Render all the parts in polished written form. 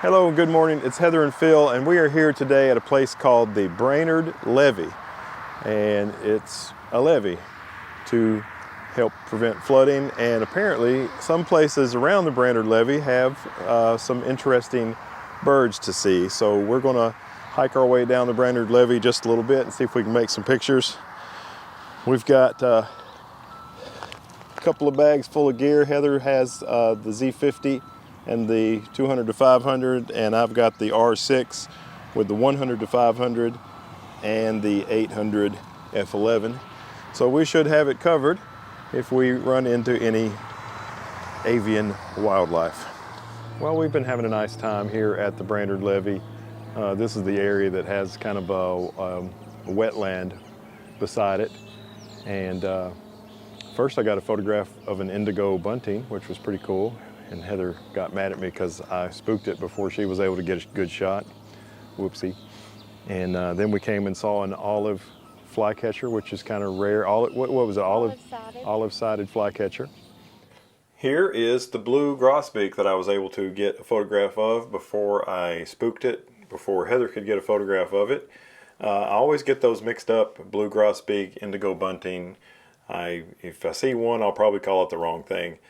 Hello and good morning. It's Heather and Phil, and we are here today at a place called the Brainerd Levee. And it's a levee to help prevent flooding. And apparently some places around the Brainerd Levee have some interesting birds to see. So we're gonna hike our way down the Brainerd Levee just a little bit and see if we can make some pictures. We've got a couple of bags full of gear. Heather has the Z50 and the 200 to 500, and I've got the R6 with the 100 to 500 and the 800 f11. So we should have it covered if we run into any avian wildlife. Well, we've been having a nice time here at the Brainerd Levee. This is the area that has kind of a wetland beside it. And first I got a photograph of an Indigo Bunting, which was pretty cool. And Heather got mad at me because I spooked it before she was able to get a good shot. Whoopsie. And then we came and saw an olive flycatcher, which is kind of rare. What was it? Olive-sided flycatcher. Here is the blue grosbeak that I was able to get a photograph of before I spooked it, before Heather could get a photograph of it. I always get those mixed up, blue grosbeak, Indigo Bunting. If I see one, I'll probably call it the wrong thing.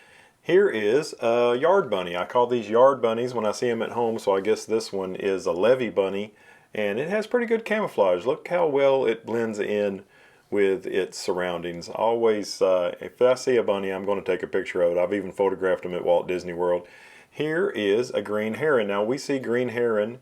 Here is a yard bunny. I call these yard bunnies when I see them at home, so I guess this one is a levee bunny, and it has pretty good camouflage. Look how well it blends in with its surroundings. Always, if I see a bunny, I'm going to take a picture of it. I've even photographed them at Walt Disney World. Here is a green heron. Now we see green heron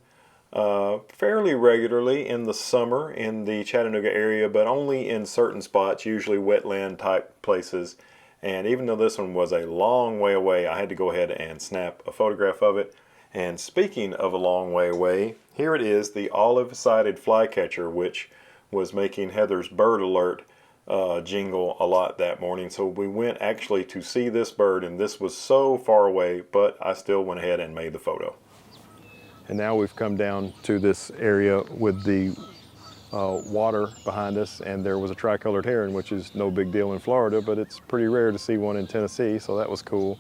fairly regularly in the summer in the Chattanooga area, but only in certain spots, usually wetland type places. And even though this one was a long way away, I had to go ahead and snap a photograph of it. And speaking of a long way away, here it is, the olive-sided flycatcher, which was making Heather's bird alert jingle a lot that morning. So we went actually to see this bird, and this was so far away, but I still went ahead and made the photo. And now we've come down to this area with the water behind us, and there was a tricolored heron, which is no big deal in Florida, but it's pretty rare to see one in Tennessee, so that was cool.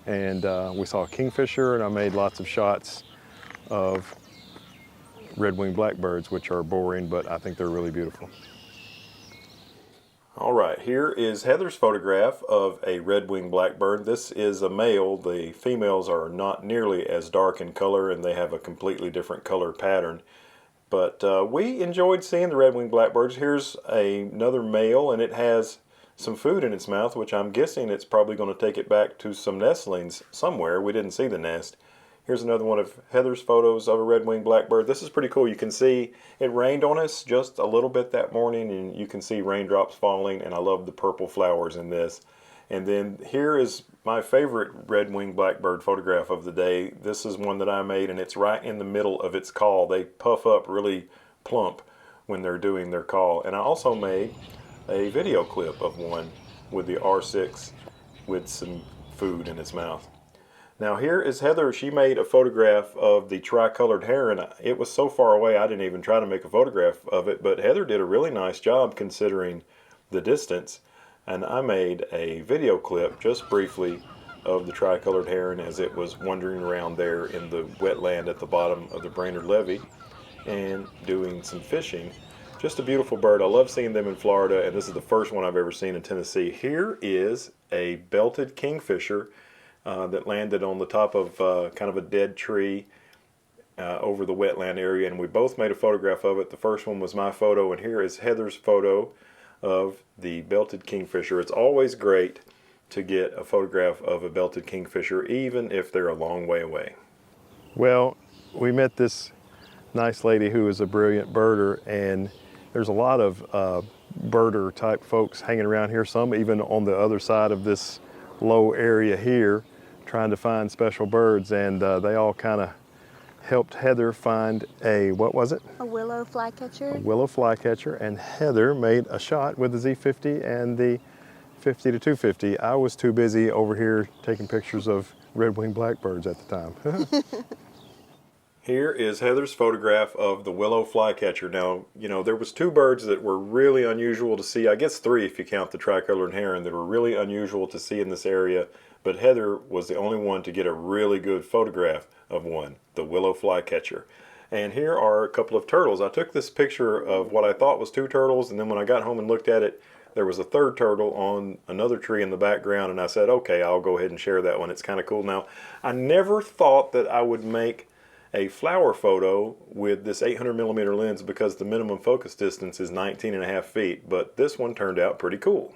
And we saw a kingfisher, and I made lots of shots of Redwing Blackbirds, which are boring, but I think they're really beautiful. All right, here is Heather's photograph of a Redwing Blackbird. This is a male. The females are not nearly as dark in color, and they have a completely different color pattern. But we enjoyed seeing the Redwing Blackbirds. Here's another male, and it has some food in its mouth, which I'm guessing it's probably going to take it back to some nestlings somewhere. We didn't see the nest. Here's another one of Heather's photos of a Redwing Blackbird. This is pretty cool. You can see it rained on us just a little bit that morning, and you can see raindrops falling, and I love the purple flowers in this. And then here is my favorite Redwing Blackbird photograph of the day. This is one that I made, and it's right in the middle of its call. They puff up really plump when they're doing their call. And I also made a video clip of one with the R6 with some food in its mouth. Now here is Heather. She made a photograph of the tricolored heron. It was so far away I didn't even try to make a photograph of it, but Heather did a really nice job considering the distance. And I made a video clip just briefly of the tricolored heron as it was wandering around there in the wetland at the bottom of the Brainerd Levee and doing some fishing. Just a beautiful bird. I love seeing them in Florida, and this is the first one I've ever seen in Tennessee. Here is a belted kingfisher that landed on the top of kind of a dead tree over the wetland area, and we both made a photograph of it. The first one was my photo, and here is Heather's photo of the belted kingfisher. It's always great to get a photograph of a belted kingfisher, even if they're a long way away. Well, we met this nice lady who is a brilliant birder, and there's a lot of birder type folks hanging around here, some even on the other side of this low area here trying to find special birds, and they all kind of helped Heather find a, what was it? A willow flycatcher. A willow flycatcher, and Heather made a shot with the Z50 and the 50 to 250. I was too busy over here taking pictures of Redwing Blackbirds at the time. Here is Heather's photograph of the Willow Flycatcher. Now, you know, there was two birds that were really unusual to see. I guess three if you count the Tricolored Heron that were really unusual to see in this area. But Heather was the only one to get a really good photograph of one, the Willow Flycatcher. And here are a couple of turtles. I took this picture of what I thought was two turtles, and then when I got home and looked at it, there was a third turtle on another tree in the background, and I said, okay, I'll go ahead and share that one. It's kind of cool. Now, I never thought that I would make a flower photo with this 800mm lens because the minimum focus distance is 19.5 feet, but this one turned out pretty cool.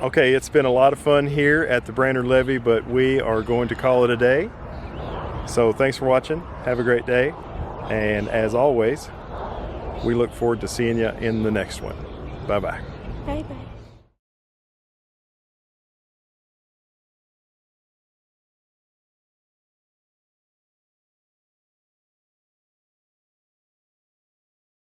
Okay, it's been a lot of fun here at the Brainerd Levee, but we are going to call it a day. So thanks for watching. Have a great day. And as always, we look forward to seeing you in the next one. Bye-bye. Bye-bye.